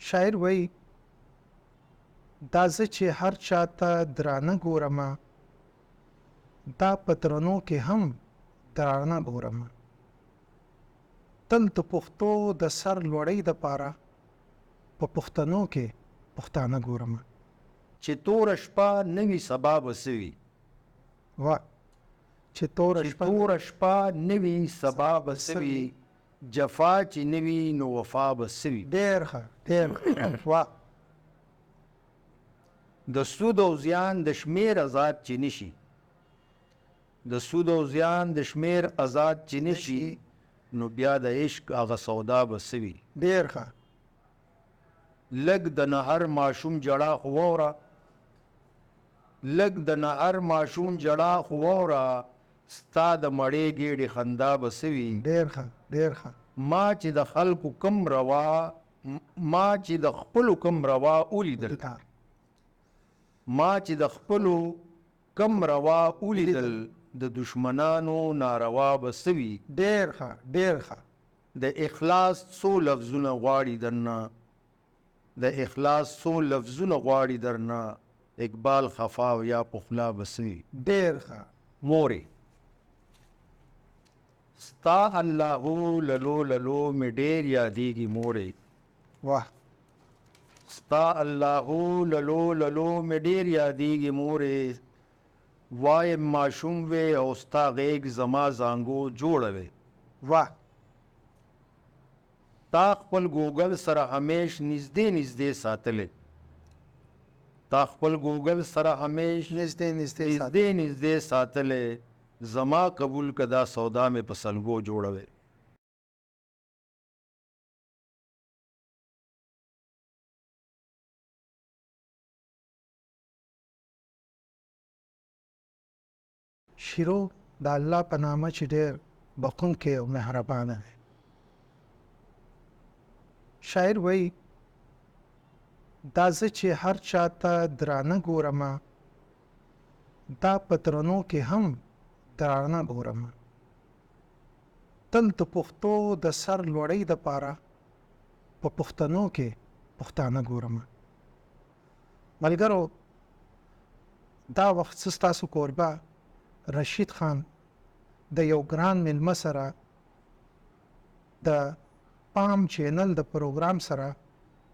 شاعر وایي دا زه چې هر چاته درانه ګورمه دا په درنو کې هم درانه ګورمه تل د پښتو د سر لوړۍ دپاره په پښتنو کې پښتانه ګورمه چې توره شپه نوي سبا به څه وي وا چې توره شپه توره شپه نوي سبا به څه وي جفا چې نوي نو وفا به څه وي ډېر ښه ډېر ښه وا د سود او زیان د شمیر آزاد چې نشي د سود او زیان د شمیر آزاد چې نشي نو بیا د عشق هغه سودا به څه وي ډېر ښه لږ د نهر ماشوم جړه خو واوره لږ د نهر ماشوم جړه خو واوره ستا د مړې ګېډې خندا به څه وي ډېر ښه ډېر ښه ما چې د خلکو کم روا ما چې د خپلو کم روا ولیدل ما چې د خپلو کم روا ولیدل د دشمنانو ناروا به څه وي ډېر ښه ډېر ښه د اخلاص څو لفظونه غواړي درنه د اخلاص څو لفظونه غواړي درنه اقبال خفا یا پخلا به څه وي ډېر ښه مورې ستا الله للو للو مې ډېر یادېږي مورې واه ستا الله للو للو مې ډېر یادېږي مورې وایم ماشوم وې او ستا غېږ زما زانګو جوړه وې واه تا خپل ګوګل سره همیش نږدې نږدې ساتلې تا خپل ګوګل سره همیش نږدې نږدې نږدې ساتلې زما قبول که دا سودا مې په سلګو جوړه وې شیرو د الله په نامه چې ډېر بخښونکی او مهربانه دی شاعر وایي دا زه چې هر چاته درانه ګورمه دا په درنو کې هم درانه ګورمه تل د پښتو د سر لوړۍ دپاره په پښتنو کې پښتانه ګورمه ملګرو دا وخت زه ستاسو کوربه رشید خان د یو ګران میلمه سره د پام چینل د پروګرام سره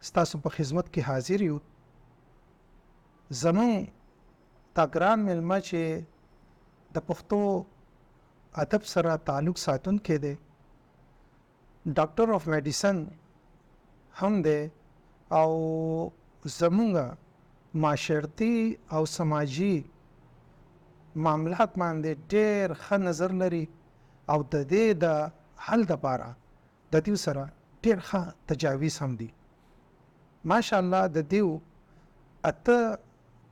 ستاسو په خدمت کې حاضر یو زمون دا ګران میلمه چې د پښتو ادب سره تعلق ساتونکی دی ډاکټر آف میډیسن هم دی او زمونږ معاشرتي او سماجي معاملات باندې ډېر ښه نظر لري او د دې د حل دپاره د دیو سره ډېر ښه تجاویز هم دي ماشاءالله د دیو 8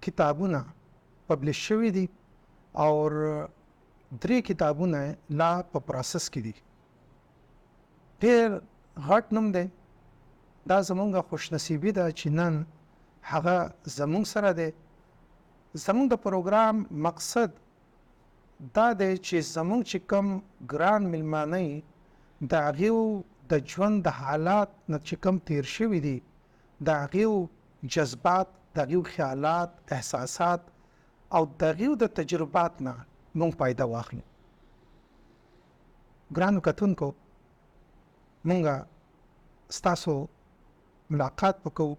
کتابونه پبلش شوي دي او 3 کتابونه لا په پروسس کې دي ډېر غټ نوم دی دا زمونږ خوشنصیبي ده چې نن هغه زمونږ سره دی زمونږ د پروګرام مقصد دا دی چې زمونږ چې کوم ګران میلمانه د هغې د ژوند د حالات نه چې کوم تیر شوي دي د هغې جذبات د هغې خیالات احساسات او د هغې د تجربات نه مونږ فایده واخلو ګرانو کتونکو مونږ ستاسو ملاقات وکړو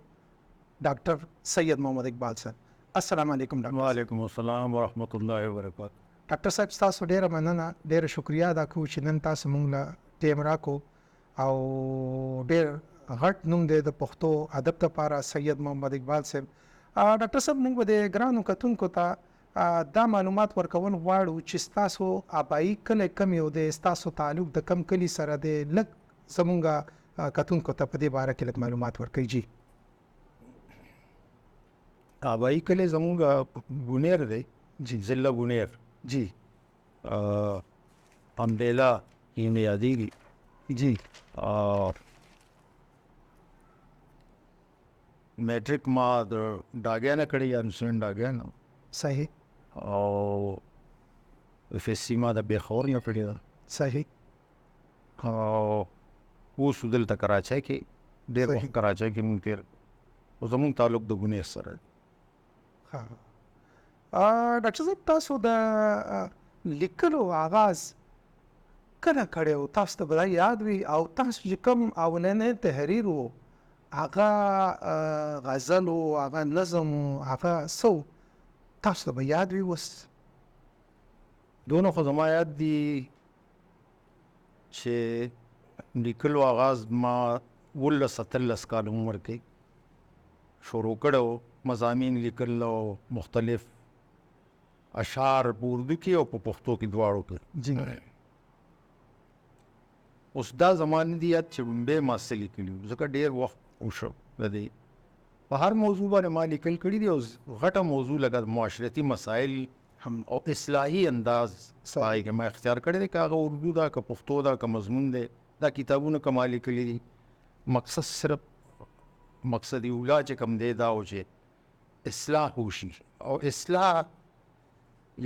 ډاکټر سید محمد اقبال صاحب السلام علیکم ډاکټر وعلیکم السلام ورحمۃ اللہ وبرکاتہ ډاکټر صاحب ستاسو ډیره مننه ډیره شکریا ادا کوو چې نن تاسو مونږ له ټیم راکو او ډیر غټ نوم دی د پښتو ادب لپاره سید محمد اقبال صاحب ډاکټر صاحب مونږ به د ګرانو کتونکو ته دا معلومات ورکول غواړو چې ستاسو آبایی کلی کم یو دی ستاسو تعلق د کم کلي سره دی لږ زمونږ کتونکو ته په دې باره کې لږ معلومات ورکوي جی آبائی کلی زمونږ بونیر دی جی ضلع بونیر جی امبیلا یې یادېږي جی میټرک ما د ډاګیانه کړی یا حسین ډاګیانه صحیح او اف ایس سی ما د بیخور نه کړی ده صحیح او اوس دلته کراچۍ کې ډېر وخت کراچۍ کې مونږ تېر او زمونږ تعلق د ګنیز سره دی. ډاکټر صاحب تاسو د لیکلو آغاز کله کړی و؟ تاسو ته به یاد وي او تاسو چې کوم اولنی تحریر و هغه غزل و هغه نظم و هغه څه و تاسو ته به یاد وي اوس؟ دونه خو زما یاد دي چې لیکلو آغاز ما 18-17 کال عمر کې شروع کړی و، مضامین لیکل او مختلف اشعار په اردو کې او په پښتو کې دواړو کې. جی اوس دا زمانه دي یاد چې لومبۍ ما څه لیکلي وو، ځکه ډېر وخت وشو د دې په هر موضوع باندې ما لیکل کړي دي. او غټه موضوع لکه معاشرتي مسایل هم او اصلاحي انداز پای کې ما اختیار کړی دی، که هغه اردو ده که پښتو ده که مضمون دی. دا کتابونه که ما لیکلي دي مقصد صرف مقصد اولا چې کوم دی دا و چې اصلاح وشي، او اصلاح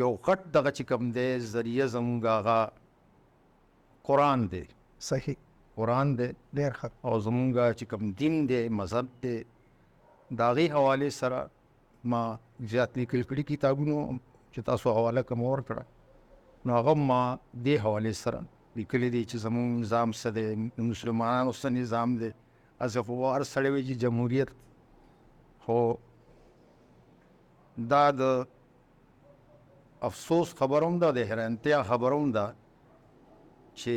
یو غټ دغه چې کوم دی ذریعه زموږ هغه قرآن دی. صحیح، قرآن دی ډېر ښه. او زموږ چې کوم دین دی مذهب دی د هغې حوالې سره ما زیات لیکل کړي کتابونو چې تاسو حواله کوم ورکړه نو هغه ما دې حوالې سره لیکلي دي چې زموږ نظام څه دی، د مسلمانانو څه نظام دی. از خو هر سړی وایي چې جمهوریت، خو دا د افسوس خبره هم ده، د حیرانتیا خبره هم ده چې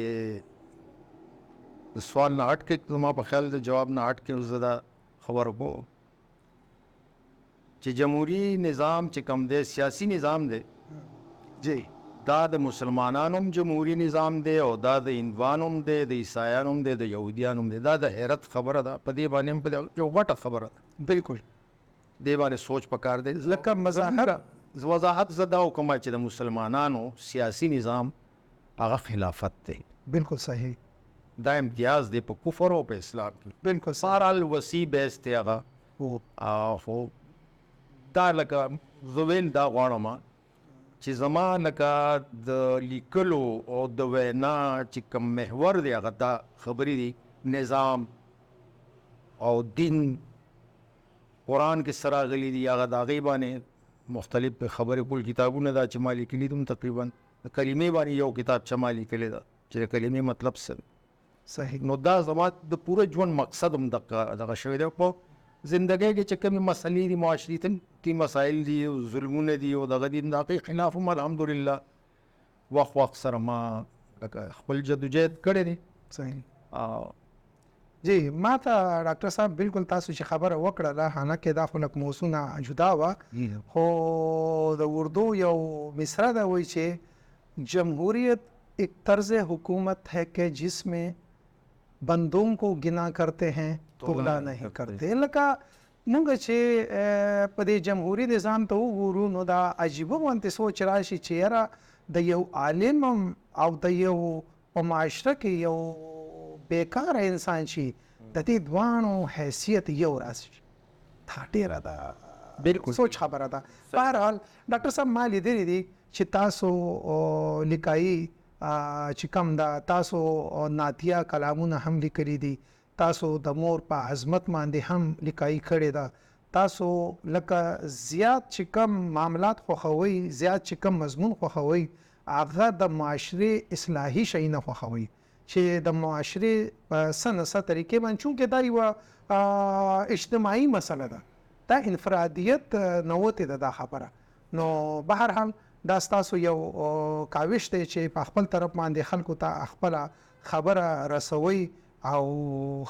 د سوال نه هټ کې زما په خیال د جواب نه هټ کې زه دا خبره کوم چې جمهوري نظام چې کوم دی سیاسي نظام دی جی دا د مسلمانانو هم جمهوري نظام دی او دا د هندوانو هم دی، د عیسایانو هم دی، د یهودیانو هم دی. دا د حیرت خبره ده، په دې باندې هم په یو غټه خبره ده، بالکل دې باندې سوچ پکار دی. لکه مظاهره وضاحت زه دا وکړم چې د مسلمانانو سیاسي نظام هغه خلافت دی، بالکل صحیح، دا امتیاز دی په کفر او په اسلام کې. بالکل سارال وسیع بیس دی هغه. خو دا لکه زه ویل دا غواړم چې زما لکه د لیکلو او د وینا چې کوم محور دی هغه دا خبرې دي، نظام او دین قرآن کې سره راغلي دي، هغه د هغې باندې مختلف خبرې کول کتابونه دا چې ما لیکلي دي تقریبا د کلمې باندې یو کتاب چې ما لیکلی ده چې د کلمې مطلب څه. صحیح. نو دا زما د پوره ژوند مقصد هم دغه شوی دی. په زندګۍ کې چې کومې مسلې دي معاشرتي مسایل دي او ظلمونه دي او دغه دي د هغې خلاف هم الحمدلله وخت سره ما خپل جدوجہد کړی دی. صحیح. جی ما ته ډاکټر صاحب بالکل تاسو چې خبره وکړله حالانکه دا خو لږ موضوعونه جدا وه، خو د اردو یو مصرع ده وایي چې جمهوریت ایک طرز حکومت ہے کہ جس میں بندوں کو گنا کرتے ہیں تولا نہیں کرتے. لکه موږ چې په دې جمهوري نظام ته وګورو نو دا عجیبه غوندې سوچ راشي چې یاره د یو عالم او د یو په معاشره کې یو بیکاره انسان شي د دې دواړو حیثیت یو راشي. دا ډېره ده بالکل سوچ خبره ده. بهرحال ډاکټر صاحب ما لیدلی دي چې تاسو لیکایي چې کوم ده تاسو نعتیه کلامونه هم لیکلي دي، تاسو د مور په عظمت باندې هم لیکایي کړې ده، تاسو لکه زیات چې کم معاملات خوښوئ، زیات چې کم مضمون خوښوئ هغه د معاشرې اصلاحي شیونه خوښوئ چې د معاشرې په څه نه څه طریقې باندې، چونکې دا یوه اجتماعي مسله ده، دا انفرادیت نوتې ده دا خبره. نو بهرحال دا ستاسو یو کاوش دی چې په خپل طرف باندې خلکو ته خپله خبره رسوئ او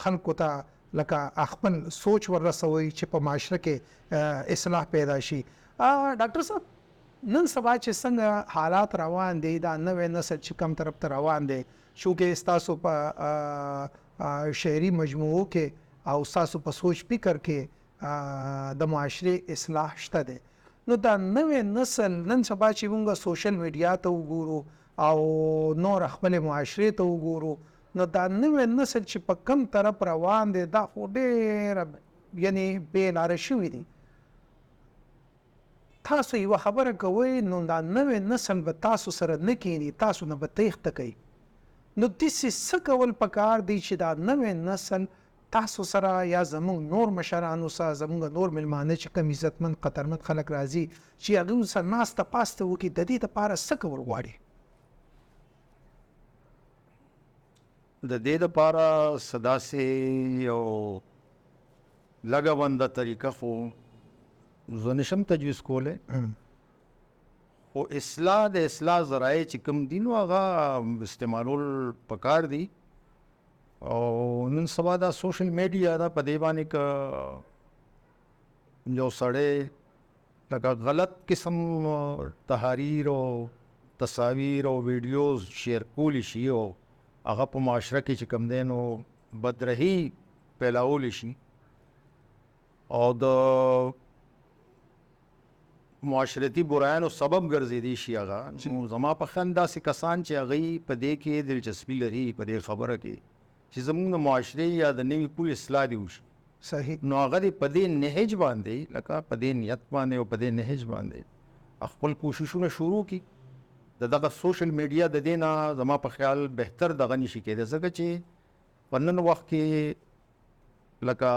خلکو ته لکه خپل سوچ ور رسوئ چې په معاشره کې اصلاح پیدا شي. ډاکټر صاحب نن سبا چې څنګه حالات روان دي، دا نوی نسل چې کوم طرف ته روان دی، چونکې ستاسو په شعري مجموعو کې او ستاسو په سوچ فکر کې د معاشرې اصلاح شته دی، نو دا نوی نسل نن سبا چې موږ سوشل میډیا ته وګورو او نور خپل معاشرې ته وګورو، نو دا نوی نسل چې په کم طرف روان دی دا خو ډېره یعنی بې لاره شوي دي. تاسو یوه خبره کوئ نو دا نوی نسل به تاسو سره نه کینی، تاسو نه به تیښته کوي. نو داسې څه کول پکار دی چې دا نوی نسل تاسو سره یا زموږ نور مشرانو سره زموږ نور ملمانه چې کوم عزتمن قدرمن خلک راځي چې هغوی سره ناسته پاسته وکړي د دې دپاره څه کول غواړي؟ د دې دپاره څه داسې یو لږه بنده طریقه خو زه نشم تجویز کولی، خو اصلاح د اصلاح ذرایع چې کوم دي نو هغه استعمالول پکار دي. او نن سبا دا سوشل میډیا دا په دې باندې که یو سړی لکه غلط قسم تحریر او تصاویر او ویډیوز شیر کولی شي او هغه په معاشره کې چې کوم دی نو بدرهي پیلاولی شي او د معاشرتي برایانو سبب ګرځېدی شي هغه. نو زما په خیال داسې کسان چې هغوی په دې کې دلچسپي لري په دې خبره کې چې زموږ د معاشرې یا د نوي پول اصلاح دې وشي، صحیح، نو هغه دې په دې نهج باندې لکه په دې نیت باندې او په دې نهج باندې خپل کوششونه شروع کړي. د دغه سوشل میډیا د دې نه زما په خیال بهتر دغه نشي کېدی، ځکه چې په نن وخت کې لکه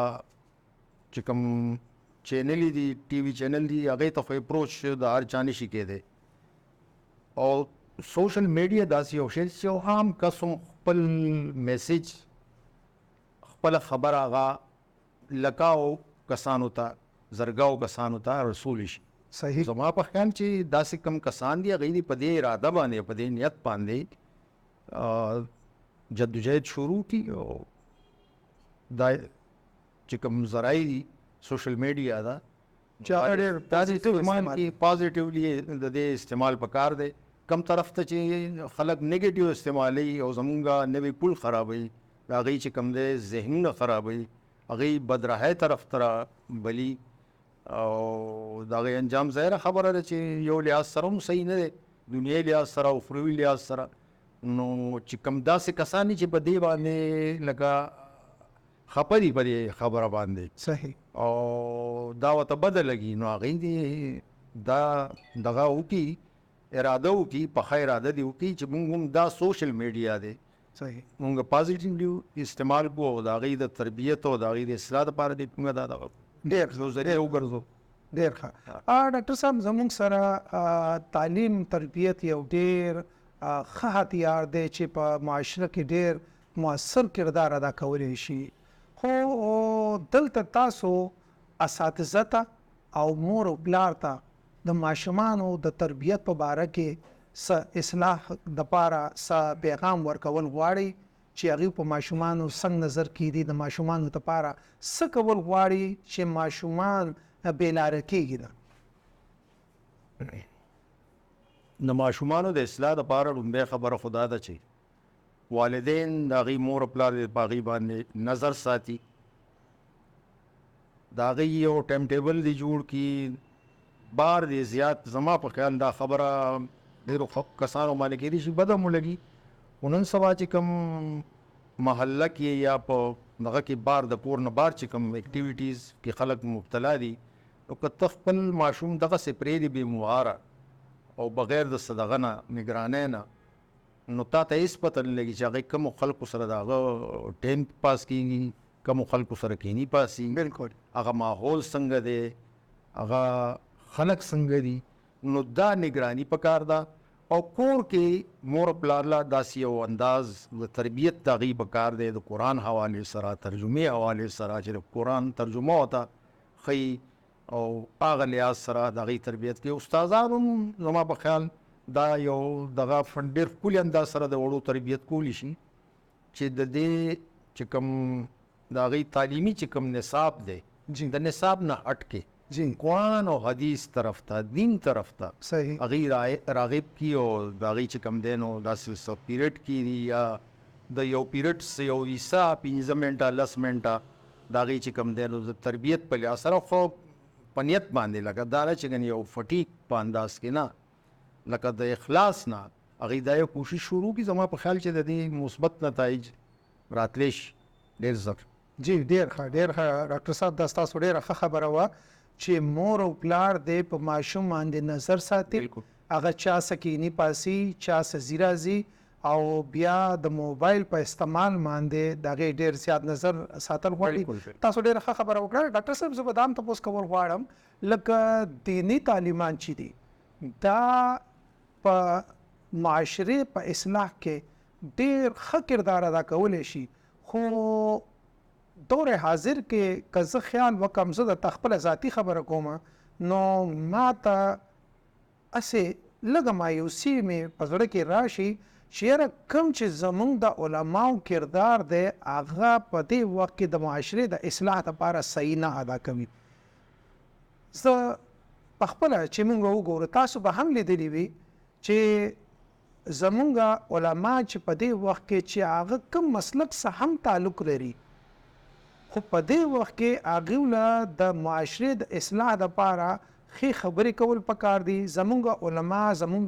چې کوم چینل دي ټي وي چینل دي هغې ته خو اپروچ د هر چا نشي کېدی. او سوشل میډیا داسې یو شی چې یو عام کس هم خپل میسیج خپله خبره هغه لکاو کسانو ته زرګاو کسانو ته رسولی شي. صحیح، زما په خیال چې داسې کم کسان دي هغوی دې په دې اراده باندې په دې نیت باندې جدوجہد شروع کړي او دا چې کوم ذرایع دي سوشل میډیا دا چې هغه ډېر استعمال کې پازیټیولی د دې استعمال پکار دی. کم طرف ته چې خلک نیگیټیو استعمالوي او زمونږ نوی پول خرابوي، د هغوی چې کوم دی ذهنونه خرابوي، هغوی بدراهۍ طرف ته بلي او د هغې انجام ظاهره خبره ده چې یو لحاظ سره هم صحیح نه دی، دنیایي لحاظ سره او اخروي لحاظ سره. نو چې کوم داسې کسان دي چې په دې باندې لکه خپه دي په دې خبره باندې صحیح، او دا ورته بده لګي، نو هغوی دې دا دغه وکړي، اراده وکړي، پخه اراده دې وکړي چې موږ هم دا سوشل میډیا دی صحیح، موږ پازیټیولی استعمال کوو او د هغوی د تربیت او د هغوی د اصلاح دپاره دې موږ دا دغه ډېر یو ذریعه وګرځو. ډېر ښه. ډاکټر صاحب زموږ سره تعلیم تربیت یو ډېر ښه هتیار دی چې په معاشره کې ډېر مؤثر کردار ادا کولی شي، خو دلته تاسو اساتذه ته او مور او پلار ته د ماشومانو د تربیت په باره کې څه اصلاح دپاره څه پیغام ورکول غواړئ چې هغوی په ماشومانو څنګه نظر کېږي، د ماشومانو دپاره څه کول غواړي چې ماشومان بې لاره کېږي؟ د ماشومانو د اصلاح دپاره لومبۍ خبره خو دا ده چې والدین د هغوی مور او پلار په هغوی باندې نظر ساتي، د هغوی یو ټایم ټیبل دی جوړ کړي، بار دی زیات. زما په خیال دا خبره ډېرو کسانو باندې کېدای شي بده مو لګي، خو نن سبا چې کوم محله کې یا په دغه کې بار د کور نه بار چې کوم اکټیویټیز کې خلک مبتلا دي، نو که ته خپل ماشوم دغسې پرېږدې بې مواره او بغیر د څه دغه نه نګرانۍ نه، نو تا ته هېڅ پته نه لګي چې هغې کومو خلکو سره د هغه ټایم پاس کېږي، کومو خلکو سره کینی پاسي، بالکل هغه ماحول څنګه دی، هغه خلک څنګه دي، نو دا نگرانی پکار ده. او کور کې مور پلار لا داسې یو انداز د تربیت د هغوی پکار دی، د قرآن حوالې سره، ترجمې حوالې سره چې د قرآن ترجمه ورته ښیي او هغه لحاظ سره د هغوی تربیت کوي. استادان هم زما په خیال دا یو دغه ډېر ښکلي انداز سره د وړو تربیت کولی شي چې د دې چې کوم د هغوی تعلیمي چې کوم نصاب دی د نصاب نه هټ کې جی قرآن او حدیث طرف ته، دین طرف ته صحیح هغوی راغب کړي او د هغوی چې کوم دی نو داسې څه پیریډ کېږي یا د یو پیریډ یو حصه 15 منټه 10 منټه د هغوی چې کوم دی نو د تربیت په لحاظ سره خو په نیت باندې لکه دا نه چې ګنې یو فټیک په انداز کې نه، لکه د اخلاص نه هغوی دا یو کوشش شروع کړي. زما په خیال چې د دې مثبت نتایج راتلی شي ډېر زر. جی ډېر ښه ډاکټر صاحب دا ستاسو ډېره ښه خبره وه چې مور او پلار دې په ماشوم باندې نظر ساتي، هغه چا څه کیني پاسي، چا څه ځي راځي، او بیا د موبایل په استعمال باندې د هغې ډېر زیات نظر ساتل غواړي. بالکل. تاسو ډېره ښه خبره وکړه. ډاکټر صاحب زه به دا هم تپوس کول غواړم لکه دیني تعلیمان چې دي دا په معاشرې په اصلاح کې ډېر ښه کردار ادا کولی شي، خو دور حاضر کې که زه خیال وکم زه د خپله ذاتي خبره کوم نو ما ته هسې لږه مایوسي مې په زړه کې راشي چې یاره کوم چې زمونږ د علماو کردار دی هغه په دې وخت کې د معاشرې د اصلاح لپاره صحیح نه ادا کوي. زه په خپله چې موږ وګورو تاسو به هم لیدلي وي چې زمونږ علما چې په دې وخت کې چې هغه کوم مسلک سره هم تعلق لري، خو په دې وخت کې هغوی له د معاشرې د اصلاح دپاره ښې خبرې کول پکار دي. زمونږ علما زمونږ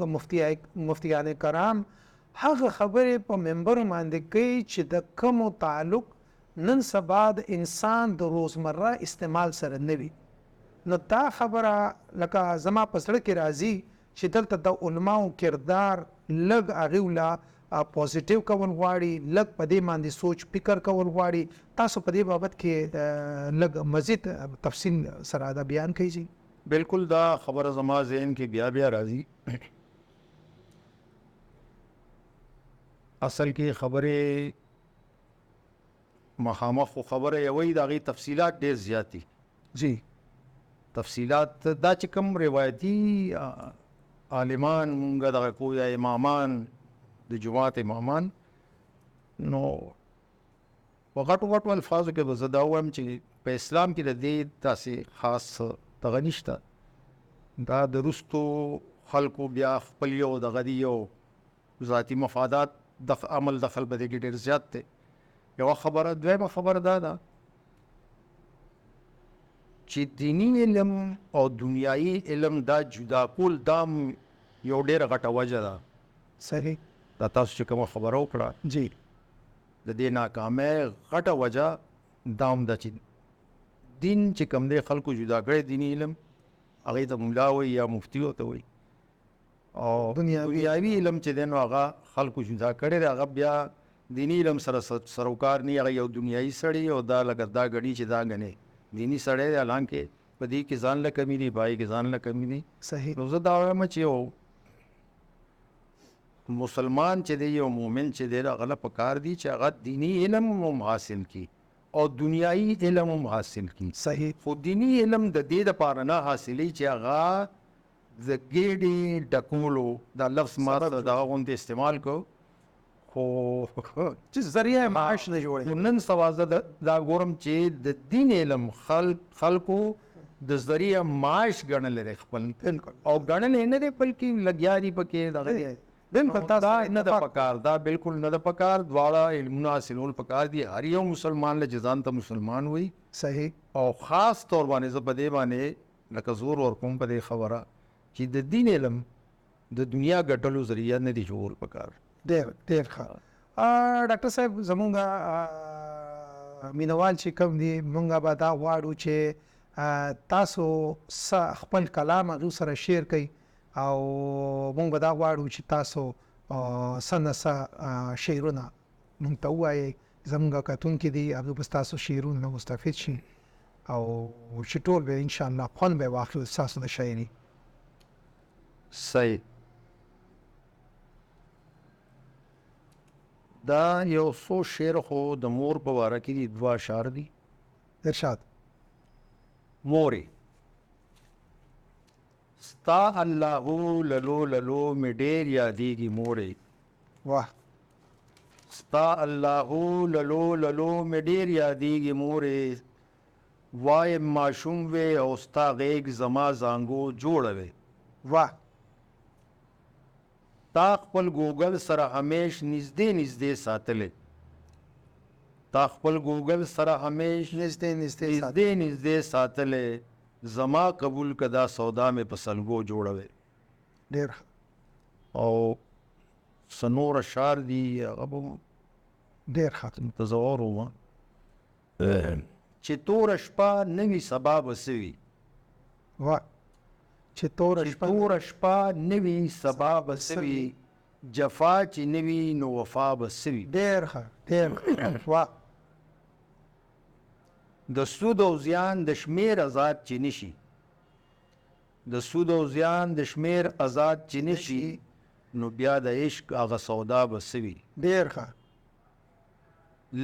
مفتیان کرام هغه خبرې په منبر باندې کوي چې د کومو تعلق نن سبا د انسان د روزمره استعمال سره نه وي. نو دا خبره لکه زما په زړه کې راځي چې دلته د علماو کردار لږ هغوی له پوزیټیو کول غواړي، لږ په دې باندې سوچ فکر کول غواړي. تاسو په دې بابت کې لږ مزید تفصیل سره دا بیان کړئ. بالکل دا خبره زما ذهن کې بیا راځي. اصل کې خبرې مخامخ خو خبره یوې د هغې تفصیلات ډېر زیات دي. جی تفصیلات دا چې کوم روایتي عالمان مونږ دغه کو یا امامان د جماعت امامان نو په غټو الفاظو کې به زه دا ووایم چې په اسلام کې د دې داسې خاص دغه نشته. دا د وروستو خلکو بیا خپل یو دغه دي یو ذاتي مفادات د عمل دخل په دې کې ډېر زیات دی. یوه خبره. دویمه خبره دا ده چې دینی علم او دنیایي علم دا جدا کول دا یو ډېره غټه وجه ده. صحیح. دا تاسو چې کومه خبره وکړه جی د دې ناکامۍ غټه وجه دا هم ده چې دین چې کوم دی خلکو جدا کړی دیني علم هغې ته ملا وایي یا مفتي ورته وایي، او دنیاوي علم چې دی نو هغه خلکو جدا کړی دی. هغه بیا دیني علم سره سروکار نه، هغه یو دنیایي سړی او دا لکه دا ګڼي چې دا ګڼې دیني سړی دی، حالانکې په دې کې ځان له کمی دی، بای کې ځان له کمی دی. صحیح. نو زه دا وایم چې یو مسلمان چې دی یو مؤمن چې دی هغه له پکار دی چې هغه دینی علم هم حاصل کی او دنیایي علم هم حاصل کی. صحیح. خو دینی علم د دې دپاره نه حاصلی چې هغه د ګېډې ډکولو دا لفظ ما ته دغه غوندې استعمال کو، خو چې ذریعه معاش نه جوړوي. نن سبا زه دا ګورم چې د دین علم خلکو د ذریعه معاش ګڼلی دی خپل، او ګڼلی نه دی بلکې لګیا دي پکې دغه دی. بالکل دا نه د پکار، دا بالکل نه د پکار. دواړه علمونه حاصلول پکار دي. هر یو مسلمان له چې ځان ته مسلمان وایي. صحیح. او خاص طور باندې زه په دې باندې لکه زور ورکوم په دې خبره چې د دین علم د دنیا ګټلو ذریعه نه دي جوړ پکار. ډېر ښه. ډاکټر صاحب زمونږ مینوال چې کوم دي مونږ به دا غواړو چې تاسو خپل کلام هغوی سره شیر کړئ او مونږ به دا غواړو چې تاسو څه نه څه شعرونه مونږ ته ووایئ. زمونږ کتونکي دي هغوی به ستاسو شعرونو نه مستفید شي او چې ټول به انشاءالله خوند به واخلو ستاسو د شاعري. صحیح. دا یو څو شعر خو د مور په باره کې دي، 2 اشعار دي. ارشاد. مورې ستا الله للو للو مې ډېر یادېږي مورې، واه. ستا الله للو للو مې ډېر یادېږي مورې، وایم ماشوم وې او ستا غېږ زما زانګو جوړه وې. واه. تا خپل ګوګل سره همیش نږدې ساتلې، تا خپل ګوګل سره همیش نږدې ساتلې، زما قبول که دا سودا مې په سلګو جوړوي. ډېر او څه نور اشعار دي هغه به ډېر ښه متزور وم چې توره شپه نه وي سبا به څه وي. واه. چې توره شپه نه وي سبا به څه وي، جفا چې نه وي نو وفا به څه وي. ډېر ښه ډېر ښه واه د سود او زیان د شمیر آزاد چې نشي، د سود او زیان د شمیر آزاد چې نشي، نو بیا د عشق هغه سودا به څه وي. ډېر ښه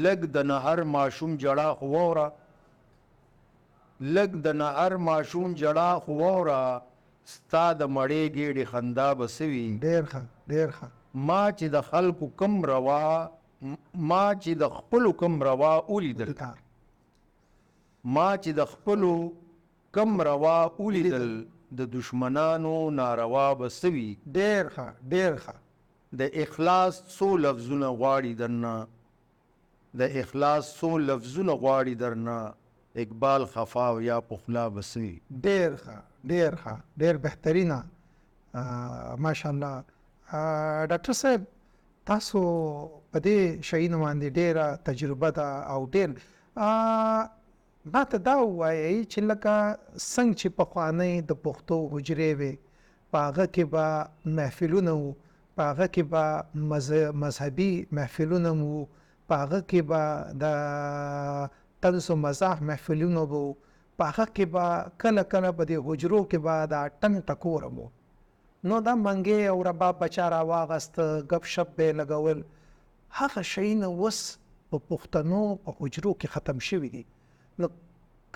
لږ د نهر ماشوم جړه خو واوره، لږ د نهر ماشوم جړه خو واوره، ستا د مړې ګېډې خندا به څه وي. ډېر ښه ډېر ښه ما چې د خلکو کم روا، ما چې د خپلو کم روا ولیدل، ما چې د خپلو کم روا ولیدل، د دشمنانو ناروا به څه وي. ډېر ښه ډېر ښه د اخلاص څو لفظونه غواړي درنه، د اخلاص څو لفظونه غواړي درنه، اقبال خفا و یا پخلا به څه وي. ډېر ښه ډېر ښه ډېر بهترینه ماشاءالله. ډاکټر صاحب تاسو په دې شیانو باندې ډېره تجربه ده او ډېر ما ته دا ووایئ چې لکه څنګه چې پخوانۍ د پښتو حجرې وې په هغه کې به محفلونه وو، په هغه کې به مذهبي محفلونه وو، په هغه کې به د طنز و مزاح محفلونه وو، په هغه کې به کله کله په دې حجرو کې به دا ټنګ ټکوره وو، نو دا منګې او رباب بچا راواغست، ګپ شپ به یې لګول. هغه شیونه اوس په پښتنو په حجرو کې ختم شوي دي. نو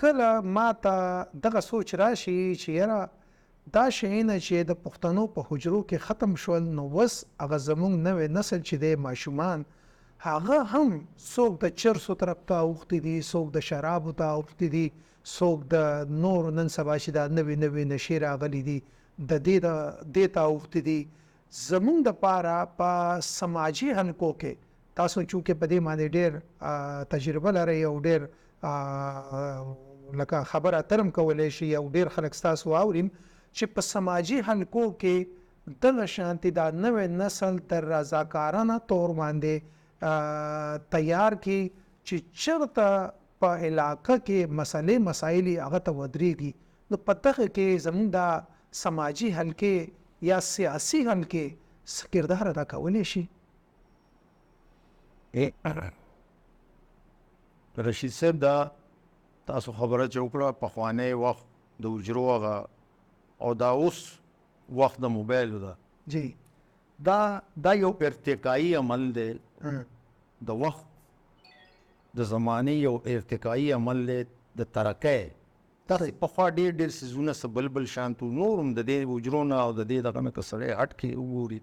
کله ما ته دغه سوچ راشي چې یاره دا شیونه چې د پښتنو په حجرو کې ختم شول، نو اوس هغه زموږ نوی نسل چې دی ماشومان، هغه هم څوک د چرسو طرف ته اوښتي دي، څوک د شرابو ته اوښتي دي، څوک د نور نن سبا چې دا نوې نوې نشې راغلي دي د دې ته اوښتي دي. زموږ دپاره په سماجي حلقو کې تاسو چونکې په دې باندې ډېر تجربه لرئ او ډېر لکه خبره اترم کولی شي او ډېر خلک ستاسو واوریم چې په سماجي حلقو کې دغه شانتې دا نوی نسل تر رضاکارانه طور باندې تیار کی چې چېرته په علاقه کې مسئلې مسایلې هغه ته ودرېږي. نو په دغه کې زموږ دا سماجي حلقې یا سیاسي حلقې څه کردار ادا کولی شي؟ رشید صاحب دا تاسو خبره چې وکړه پخوانی وخت د حجرو هغه او دا اوس وخت د موبایلو ده، جی دا یو ارتقایي عمل دی، د وخت د زمانې یو ارتقایي عمل دی د ترقۍ. تاسې پخوا ډېر څیزونه څه بل شانت وو، نور هم د دې حجرو نه او د دې دغه نه که سړی هټ کړي وګوري،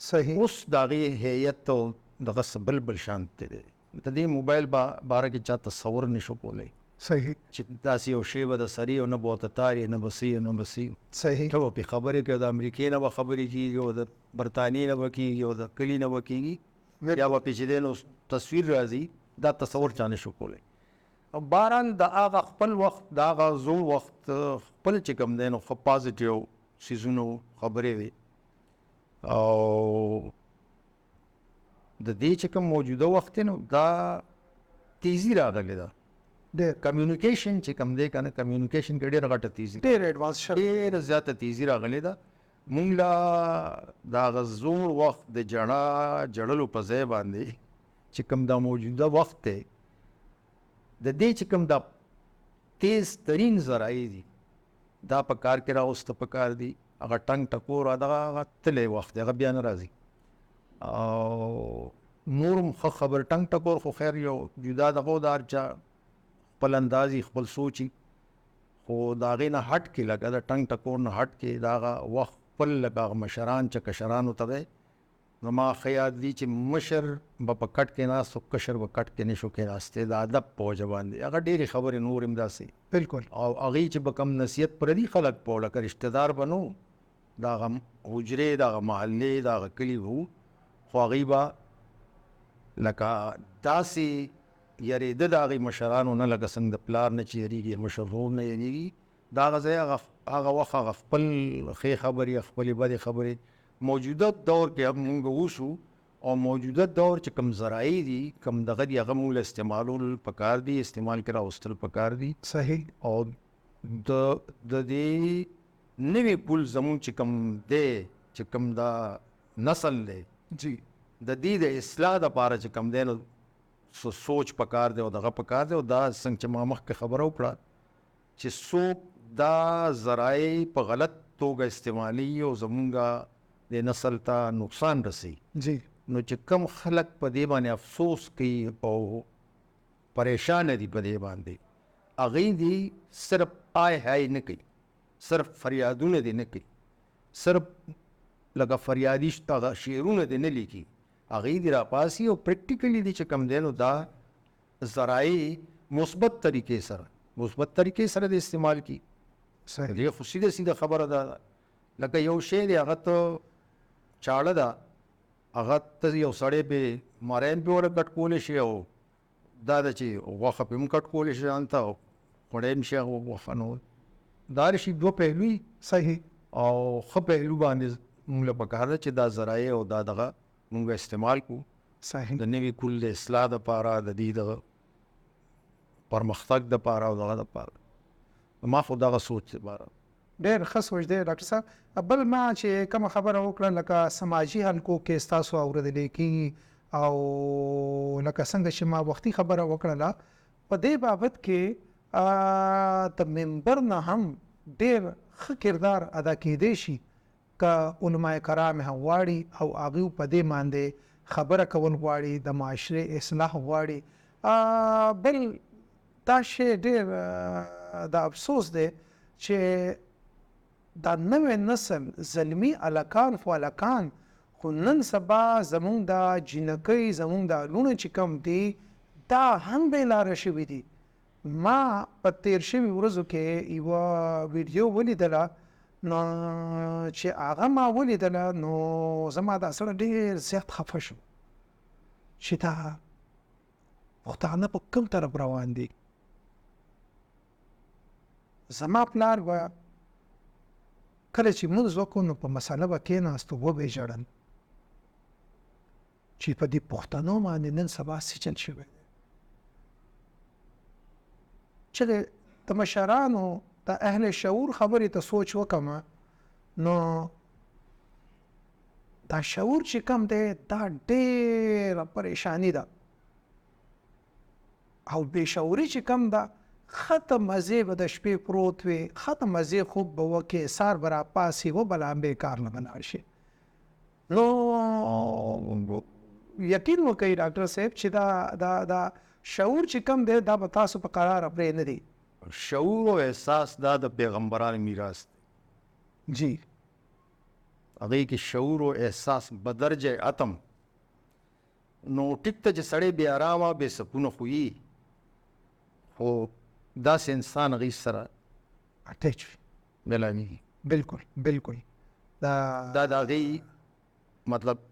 صحیح اوس د هغې هیئت او دغه څه بل شانت دی. د دې موبایل باره کې چا تصور نشو کولی صحیح چې داسې یو شی به د سري او نه به ورته تاري نه به څه نه به څه صحیح ته به پرې خبرې کوي، د امریکې نه به خبرې کېږي او د برطانیې نه به کېږي او د کلي نه به کېږي، یا به پرې چې دی نو تصویر راځي، دا تصور چا نشو کولی. او بهرحال د هغه خپل وخت د هغه زوړ وخت خپل چې کوم دی نو ښه پازیټیو څیزونو خبرې وې، او د دې چې کوم موجوده وخت دی نو دا تیزی راغلی ده. ډېر کمیونیکیشن چې کوم دی که نه، کمیونیکیشن کې ډېره غټه تیزي، ډېر ایډوانس شوی، ډېره زیاته تیزي راغلې ده. مونږ له د هغه زوړ وخت د جړلو په ځای باندې چې کوم دا موجوده وخت دی، د دې چې کوم دا تیز ترین ذرایع دي دا په کار کې راوسته په کار دي. هغه ټنګ ټکور هغه تللی وخت دی، هغه بیا نه راځي. او نور هم ښه خبر ټنګ ټکور خو خیر یو جدا دغه د هر چا خپل اندازي خپل سوچي، خو د هغې نه هټ کې لکه د ټنګ ټکور نه هټ کې د هغه وخت خپل لکه هغه مشران چې کشرانو ته دی، زما ښه یاد دي چې مشر به په کټ کې ناست او کشر به کټ کې نشو کېناستی، د ادب په وجه باندې هغه ډېرې خبرې نور هم داسې بالکل. او هغې چې به کوم نصیحت پردي خلک په لکه رشته دار به نو د هغه حجرې د هغه محلې د هغه کلي وو، خو هغوی به لکه داسې یریده د هغې مشرانو نه لکه څنګه د پلار نه چې یریږي مشر ورور نه یریږي. دا هغه ځای هغه وخت هغه خپل ښې خبرې خپلې بدې خبرې موجوده دور کې هم مونږ اوسو، او موجوده دور چې کوم ذرایع دي کوم دغه دي هغه مونږ له استعمالول پکار دي، استعمال کې راوستل پکار دي. صحیح. او د دې نوی پول زمونږ چې کوم دی چې کوم دا نسل دی جی د دې د اصلاح دپاره چې کوم دی نو سوچ پکار دی او دغه پکار دی او دا څنګه چې ما مخکې خبره وکړه چې څوک دا ذرایع په غلط توګه استعمالي او زمونږ د نسل ته نقصان رسي جی نو چې کم خلک په دې باندې افسوس کوي او پریشان دي په دې باندې هغوی دي صرف های نه کوي صرف فریادونه دې نه کوي صرف لکه فریادي شعرونه دې نه لیکي هغوی دې راپاسي او پریکټیکلی دې چې کوم دی نو دا ذرایع مثبت طریقې سره د استعمال کی صحیح دې خو سیده خبره ده لکه یو شی دی هغه ته چاړه ده هغه ته یو سړی پې مارین پې وره کټ کولی شي او دا ده چې غوښه پې هم کټ کولی شي هلته او خوړی هم شي هغه غوښه نو دا رشي دوه پهلوي صحیح او ښه پهلو باندې مونږ له پکار ده چې دا ذرایع او دا دغه مونږ استعمال کړو صحیح د نوي کل د اصلاح دپاره د دې د پرمختګ دپاره او دغه دپاره ما خو دغه سوچ دپاره ډېر ښه سوچ دی ډاکټر صاحب بل ما چې کومه خبره وکړه لکه سماجي حلقو کې ستاسو اورېدلی کېږي او لکه څنګه چې ما وختي خبره وکړله په دې بابت کې د ممبر نه هم ډېر ښه کردار ادا کېدی شي که علماء کرام هم غواړي او هغوی په دې باندې خبره کول غواړي د معاشرې اصلاح غواړي بل دا شی ډېر د افسوس دی چې دا نوی نسل زلمی الکان خو الکان خو نن سبا زمونږ د جینکۍ زمونږ د لوڼو چې کوم دي دا هم بې لاره شوي دي ما په تیر شوي ورځو کې یوه ویډیو ولیدله نو چې هغه ما ولیدله نو زما دا سره ډېر زیات خفه شو چې دا پښتانه په کوم طرف روان دي زما پلار به کله چې مونځ وکړو نو په مسله به کېناست او وبې ژړل چې په دې پښتنو باندې نن سبا څه چل شوی دی چې د مشرانو د اهل شعور خبرې ته سوچ وکړم نو دا شعور چې کم دی دا ډېره پریشانی ده او بې شعوري چې کم ده ښه مزې به د شپې پروت وي ښه مزې خوب به وکړې سهار به راپاسې و به لامبې کار نه به لاړ شي نو یقین وکړئ ډاکټر صاحب چې دا شعور چې کم دی دا به تاسو په قراره پرې نه دی شعور او احساس دا د پیغمبرانو میراث دی جی هغوی کې شعور او احساس بدرجه اتم نو ټیک ته چې سړی بې ارامه بې سکونه خو وي خو داسې انسان هغوی سره اټیچ وي میلامیږي بالکل دا د هغوی مطلب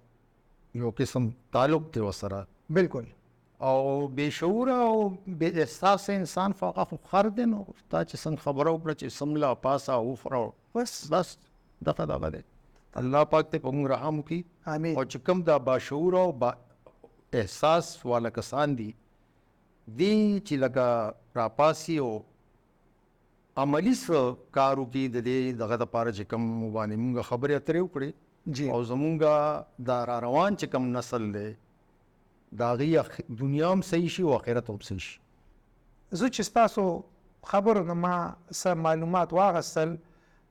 یو قسم تعلق دی ورسره بالکل او بې شعوره او بې احساس انسان خو هغه خو خر دی نو تا چې څنګه خبره وکړه چې سمله پاسه وفره بس دغه دی الله پاک ته په موږ رحم وکړي آمین او چې کوم دا باشعوره او با احساس والا کسان دي دی چې لکه راپاسي او عملي څه کار وکړي د دې دغه دپاره چې کوم باندې موږ خبرې اترې وکړې جی او زمونږ دا را روان چې کوم نسل دی د هغوی دنیا هم صحیح شي او آخرت هم صحیح شي زه چې ستاسو خبرو نه ما څه معلومات واخیستل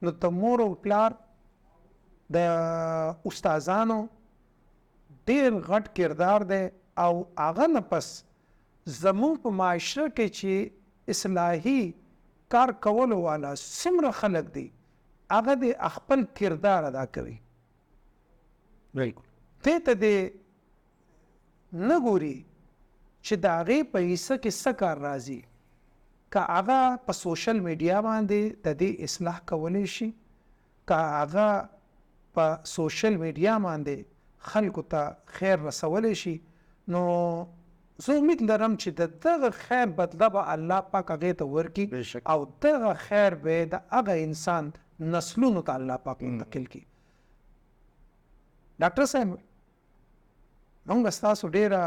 نو د مور او پلار د استادانو ډېر غټ کردار دی او هغه نه پس زمونږ په معاشره کې چې اصلاحي کار کولو والا څومره خلک دي هغه د خپل کردار ادا کوي بالکل دې ته دې نه ګوري چې د هغې په حصه کې څه کار راځي که هغه په سوشل میډیا باندې د دې اصلاح کولی شي که هغه په سوشل میډیا باندې خلکو ته خیر رسولی شي نو زه امید لرم چې د دغه خیر بدله به الله پاک هغې ته ورکړي او دغه خیر به د هغه انسان نسلونو ته الله پاک منتقل کړي ډاکټر صاحب موږ ستاسو ډېره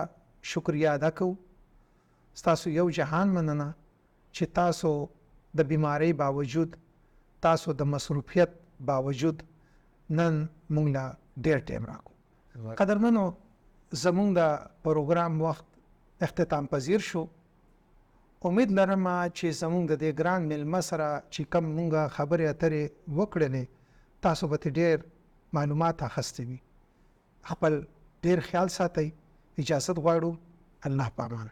شکریه ادا کوو ستاسو یو جهان مننه چې تاسو د بیمارۍ باوجود تاسو د مصروفیت باوجود نن موږ له ډېر ټایم راکړو قدرمنو زمونږ د پروګرام وخت اختتام پذیر شو. امید لرم چې زمونږ د دې ګران میلمه سره چې کوم مونږه خبرې اترې وکړلې تاسو به ترې ډېر معلومات اخیستي وي. خپل ډېر خیال ساتئ. اجازت غواړو. الله پامان.